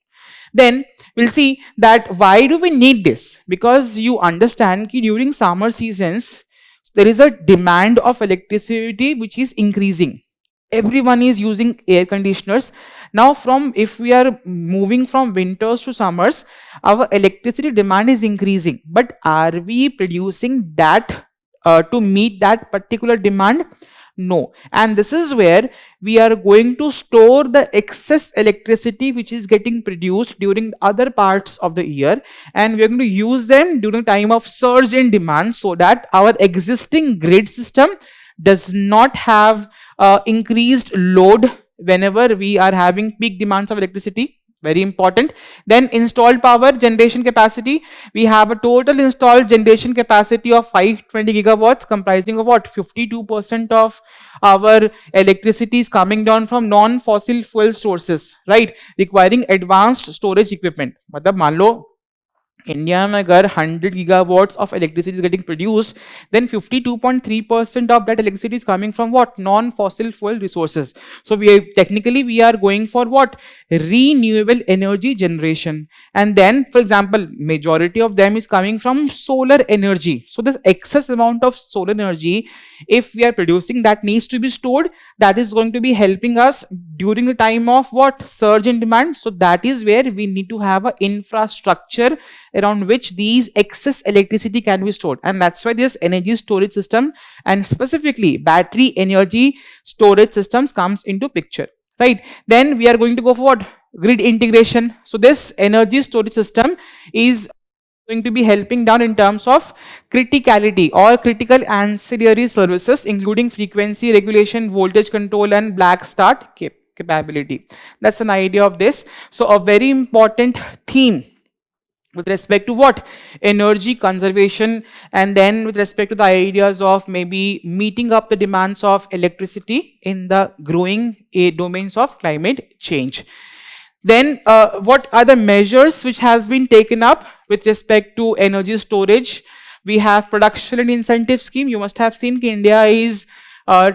Then we'll see that why do we need this? Because you understand that during summer seasons there is a demand of electricity which is increasing. Everyone is using air conditioners now. If we are moving from winters to summers, our electricity demand is increasing, but are we producing that to meet that particular demand? No. And this is where we are going to store the excess electricity which is getting produced during other parts of the year, and we are going to use them during time of surge in demand, so that our existing grid system does not have increased load whenever we are having peak demands of electricity. Very important. Then installed power generation capacity. We have a total installed generation capacity of 520 gigawatts, comprising of what? 52% of our electricity is coming down from non-fossil fuel sources, right? Requiring advanced storage equipment. मतलब मान लो India में अगर 100 gigawatts of electricity is getting produced, then 52.3% of that electricity is coming from what? Non-fossil fuel resources. So technically we are going for what? Renewable energy generation. And then, for example, majority of them is coming from solar energy. So this excess amount of solar energy, if we are producing, that needs to be stored. That is going to be helping us during the time of what? Surge in demand. So that is where we need to have an infrastructure around which these excess electricity can be stored. And that's why this energy storage system, and specifically battery energy storage systems, comes into picture, right? Then we are going to go for what? Grid integration. So this energy storage system is going to be helping down in terms of criticality or critical ancillary services, including frequency regulation, voltage control, and black start capability. That's an idea of this. So a very important theme with respect to what? Energy conservation, and then with respect to the ideas of maybe meeting up the demands of electricity in the growing domains of climate change. Then what are the measures which has been taken up with respect to energy storage? We have production and incentive scheme. You must have seen India is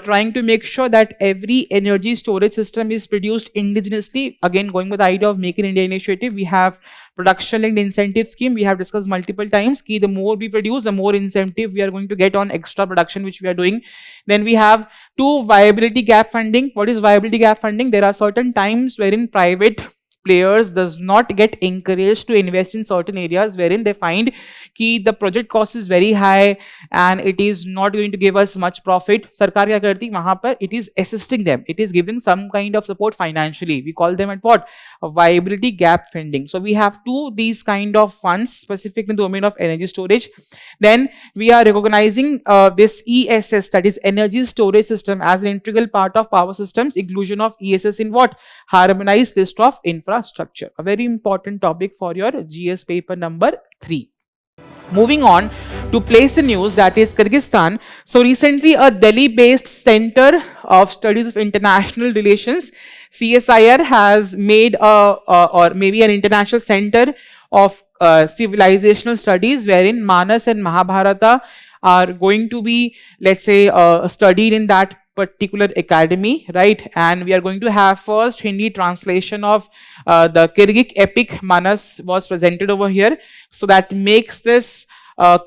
trying to make sure that every energy storage system is produced indigenously. Again, going with the idea of Make in India initiative, we have production linked incentive scheme. We have discussed multiple times ki the more we produce, the more incentive we are going to get on extra production which we are doing. Then we have two, viability gap funding. What is viability gap funding? There are certain times wherein private players does not get encouraged to invest in certain areas wherein they find कि the project cost is very high and it is not going to give us much profit. सरकार क्या करती? वहाँ पर it is assisting them. It is giving some kind of support financially. We call them at what? A viability gap funding. So we have two these kind of funds specific in the domain of energy storage. Then we are recognizing this ESS, that is energy storage system, as an integral part of power systems. Inclusion of ESS in what? Harmonized list of infrastructure. A very important topic for your GS paper number 3. Moving on to place in news, that is Kyrgyzstan. So recently a Delhi based Center of Studies of International Relations CSIR has made or maybe an international center of civilizational studies wherein Manas and Mahabharata are going to be, let's say, studied in that particular academy, right? And we are going to have first Hindi translation of the Kyrgyz epic Manas was presented over here. So that makes this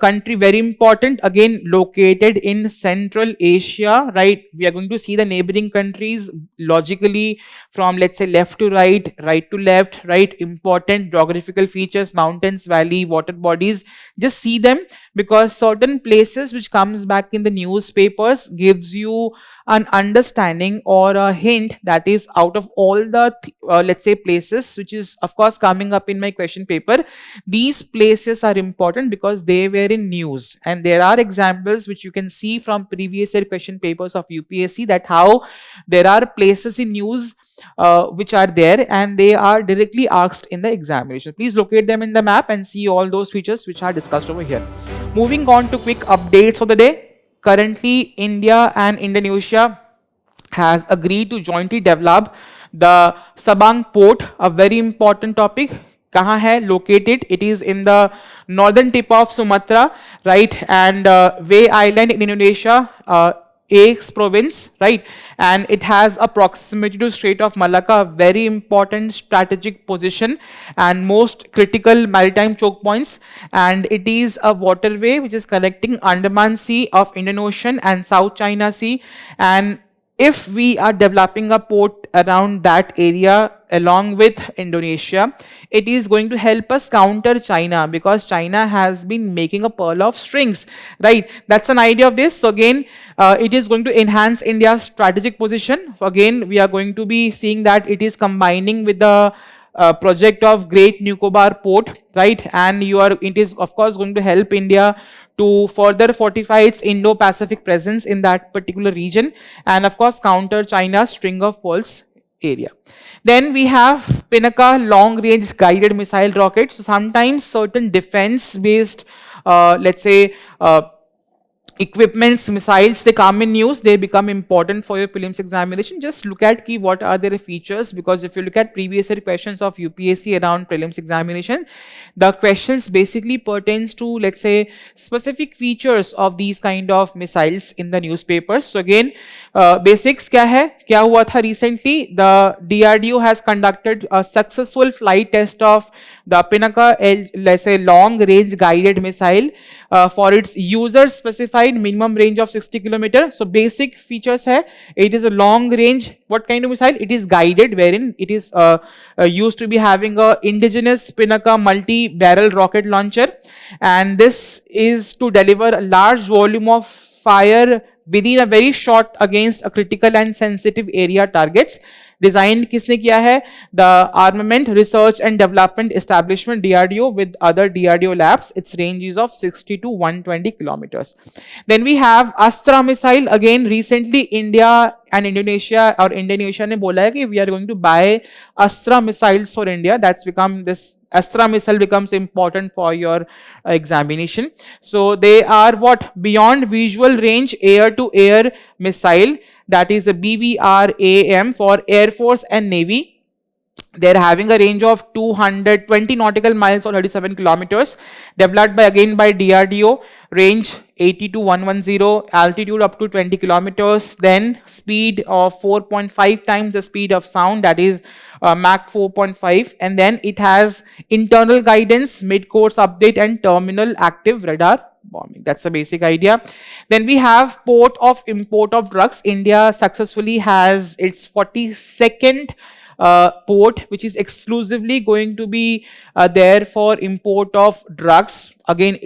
country very important, again located in Central Asia, right? We are going to see the neighboring countries logically from, let's say, left to right, right to left, right? Important geographical features, mountains, valley, water bodies, just see them, because certain places which comes back in the newspapers gives you an understanding or a hint that is out of all the let's say places which is of course coming up in my question paper. These places are important because they were in news, and there are examples which you can see from previous year question papers of UPSC, that how there are places in news which are there and they are directly asked in the examination. Please locate them in the map and see all those features which are discussed over here. Moving on to quick updates of the day. Currently, India and Indonesia has agreed to jointly develop the Sabang port, a very important topic. Kahan hai located? It is in the northern tip of Sumatra, right? And Way Island in Indonesia, Aix province, right? And it has a proximity to Strait of Malacca, a very important strategic position and most critical maritime choke points. And it is a waterway which is connecting Andaman Sea of Indian Ocean and South China Sea. And if we are developing a port around that area along with Indonesia, it is going to help us counter China, because China has been making a pearl of strings, right? That's an idea of this. So again, it is going to enhance India's strategic position. Again, we are going to be seeing that it is combining with the project of Great Nicobar Port, right? And it is of course going to help India to further fortify its Indo-Pacific presence in that particular region, and of course counter China's string of pearls area. Then we have Pinaka long-range guided missile rocket. So sometimes certain defense-based, let's say, equipments, missiles, they come in news, they become important for your prelims examination. Just look at key what are their features, because if you look at previous year questions of UPSC around prelims examination, the questions basically pertains to, let's say, specific features of these kind of missiles in the newspapers. So again, basics kya hai? Kya hua tha recently? The DRDO has conducted a successful flight test of the Pinaka, let's say, long range guided missile for its user specified minimum range of 60 km. So basic features hai, it is a long range, what kind of missile? It is guided, wherein it is used to be having a indigenous Pinaka multi-barrel rocket launcher, and this is to deliver a large volume of fire within a very short against a critical and sensitive area targets. Designed किसने किया है? The Armament Research and Development Establishment, DRDO, with other DRDO labs. Its range is of 60 to 120 kilometers. Then we have Astra missile. Again, recently India and Indonesia, or Indonesia ने बोला है कि we are going to buy Astra missiles for India. That's become this Astra missile becomes important for your examination. So they are what? Beyond visual range air to air missile, that is a BVRAM for Air Force and Navy. They're having a range of 220 nautical miles or 37 kilometers, developed by DRDO, range 80 to 110, altitude up to 20 kilometers, then speed of 4.5 times the speed of sound, that is Mach 4.5, and then it has internal guidance, mid-course update, and terminal active radar bombing. That's the basic idea. Then we have port of import of drugs. India successfully has its 42nd port, which is exclusively going to be there for import of drugs. Again,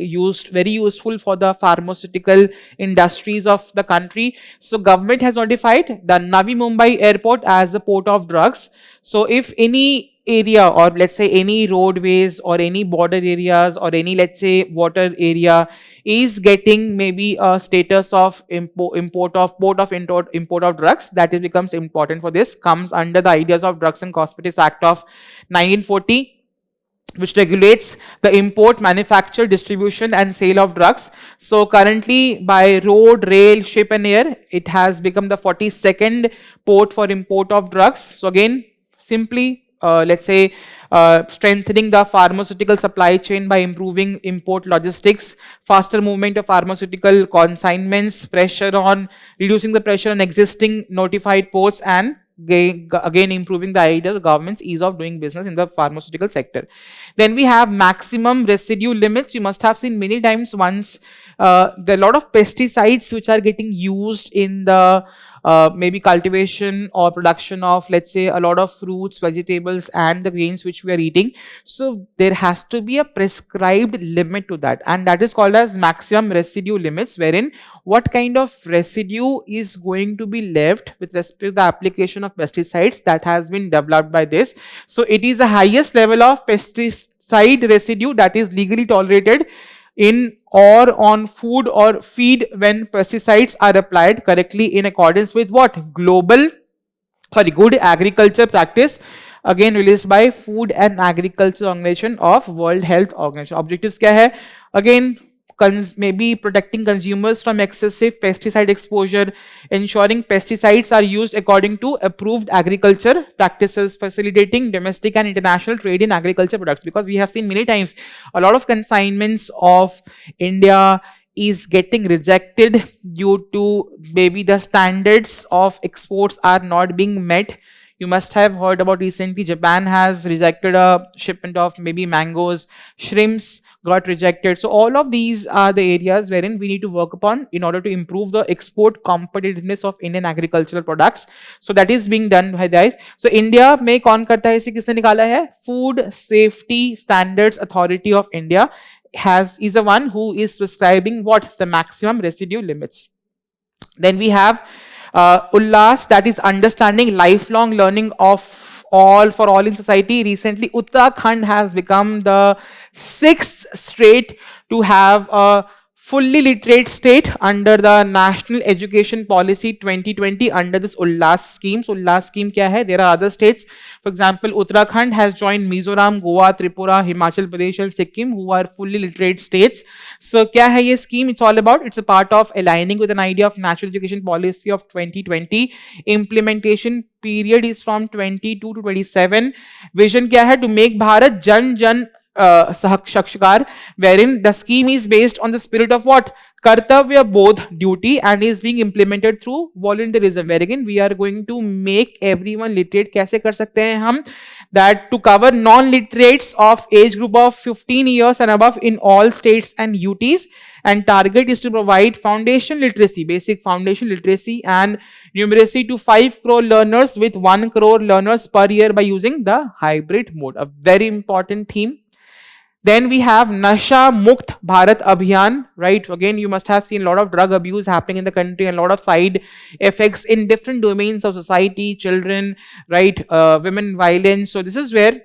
very useful for the pharmaceutical industries of the country. So government has notified the Navi Mumbai airport as a port of drugs. So if any area, or let's say any roadways or any border areas or any, let's say, water area is getting maybe a status of import of drugs, that becomes important for this, comes under the Ideas of Drugs and Cosmetics Act of 1940. which regulates the import, manufacture, distribution, and sale of drugs. So currently, by road, rail, ship, and air, it has become the 42nd port for import of drugs. So again, simply let's say strengthening the pharmaceutical supply chain by improving import logistics, faster movement of pharmaceutical consignments, pressure on reducing the pressure on existing notified ports, and again improving the idea of the government's ease of doing business in the pharmaceutical sector. Then we have maximum residue limits. You must have seen many times once there are a lot of pesticides which are getting used in the maybe cultivation or production of, let's say, a lot of fruits, vegetables, and the grains which we are eating. So there has to be a prescribed limit to that, and that is called as maximum residue limits, wherein what kind of residue is going to be left with respect to the application of pesticides that has been developed by this. So it is the highest level of pesticide residue that is legally tolerated in or on food or feed when pesticides are applied correctly in accordance with what? Good agriculture practice, again released by Food and Agriculture Organization of World Health Organization. Objectives क्या है? Again, maybe protecting consumers from excessive pesticide exposure, ensuring pesticides are used according to approved agriculture practices, facilitating domestic and international trade in agriculture products. Because we have seen many times a lot of consignments of India is getting rejected due to maybe the standards of exports are not being met. You must have heard about recently Japan has rejected a shipment of maybe mangoes, shrimps got rejected. So all of these are the areas wherein we need to work upon in order to improve the export competitiveness of Indian agricultural products. So that is being done by that. So India में कौन करता है, इसे किसने निकाला है? Food Safety Standards Authority of India is the one who is prescribing what? The maximum residue limits. Then we have Ullas, that is understanding lifelong learning of for all in society. Recently, Uttarakhand has become the 6th state to have a fully literate state under the National Education Policy 2020 under this Ullas scheme. So Ullas scheme क्या है? There are other states. For example, Uttarakhand has joined Mizoram, Goa, Tripura, Himachal Pradesh, and Sikkim, who are fully literate states. So क्या है ये scheme? It's all about, it's a part of aligning with an idea of National Education Policy of 2020. Implementation period is from 22 to 27. Vision क्या है? To make Bharat Jan Jan Sakshakar, wherein the scheme is based on the spirit of what? Kartavya Bodh, duty, and is being implemented through volunteerism, where again we are going to make everyone literate. कैसे कर सकते हैं हम? That to cover non-literates of age group of 15 years and above in all states and UTs, and target is to provide foundation literacy, basic foundation literacy and numeracy to 5 crore learners with 1 crore learners per year by using the hybrid mode. A very important theme. Then we have Nasha Mukt Bharat Abhiyan, right? Again, you must have seen a lot of drug abuse happening in the country and a lot of side effects in different domains of society, children, right? Women violence. So this is where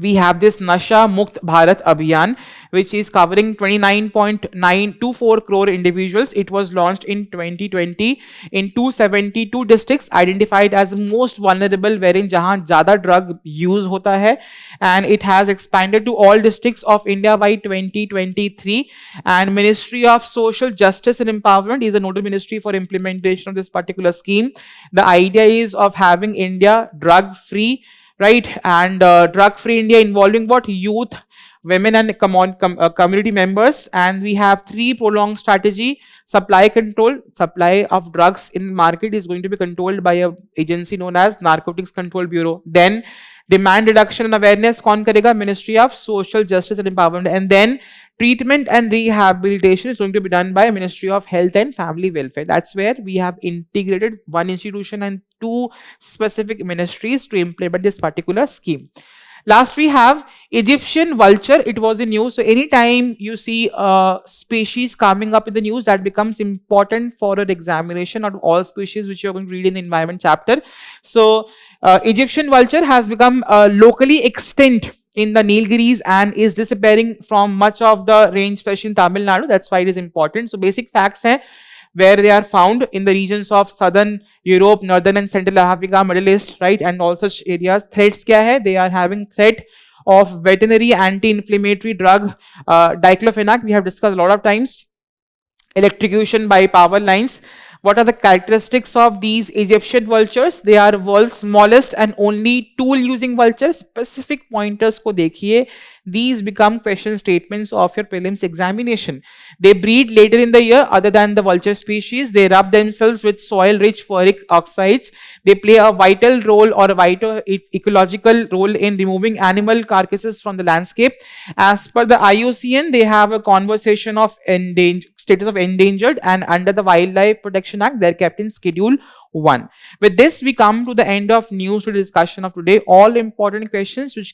we have this Nasha Mukt Bharat Abhiyan, which is covering 29.924 crore individuals. It was launched in 2020 in 272 districts identified as most vulnerable, wherein jahan zyada drug use hota hai, and it has expanded to all districts of India by 2023. And Ministry of Social Justice and Empowerment is a nodal ministry for implementation of this particular scheme. The idea is of having India drug free, right? And drug free India involving what? Youth, women, and community members. And we have 3 prolonged strategy. Supply control, supply of drugs in market is going to be controlled by a agency known as Narcotics Control Bureau. Then demand reduction and awareness kaun karega? Ministry of Social Justice and Empowerment. And then treatment and rehabilitation is going to be done by Ministry of Health and Family Welfare. That's where we have integrated one institution and 2 specific ministries to implement this particular scheme. Last we have Egyptian vulture. It was in news. So anytime you see a species coming up in the news, that becomes important for an examination of all species which you're going to read in the environment chapter. So Egyptian vulture has become locally extinct in the Nilgiris and is disappearing from much of the range, especially in Tamil Nadu. That's why it is important. So basic facts hai, where they are found in the regions of southern Europe, northern and central Africa, Middle East, right, and all such areas. Threats kya hai? They are having threat of veterinary anti-inflammatory drug diclofenac. We have discussed a lot of times. Electrocution by power lines. What are the characteristics of these Egyptian vultures? They are world's smallest and only tool using vultures. Specific pointers ko dekhiye. These become question statements of your prelims examination. They breed later in the year other than the vulture species. They rub themselves with soil rich ferric oxides. They play a vital role or a vital ecological role in removing animal carcasses from the landscape. As per the IUCN, they have a conversation of status of endangered, and under the Wildlife Protection Act, they're kept in Schedule 1. With this, we come to the end of news to discussion of today. All important questions which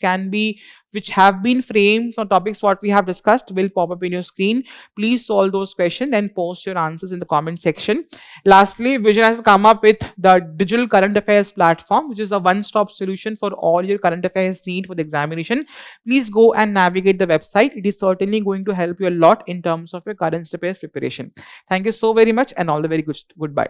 have been framed on topics what we have discussed will pop up in your screen. Please solve those questions and post your answers in the comment section. Lastly, Vision has come up with the digital current affairs platform, which is a one-stop solution for all your current affairs need for the examination. Please go and navigate the website. It is certainly going to help you a lot in terms of your current affairs preparation. Thank you so very much and all the very good. Goodbye.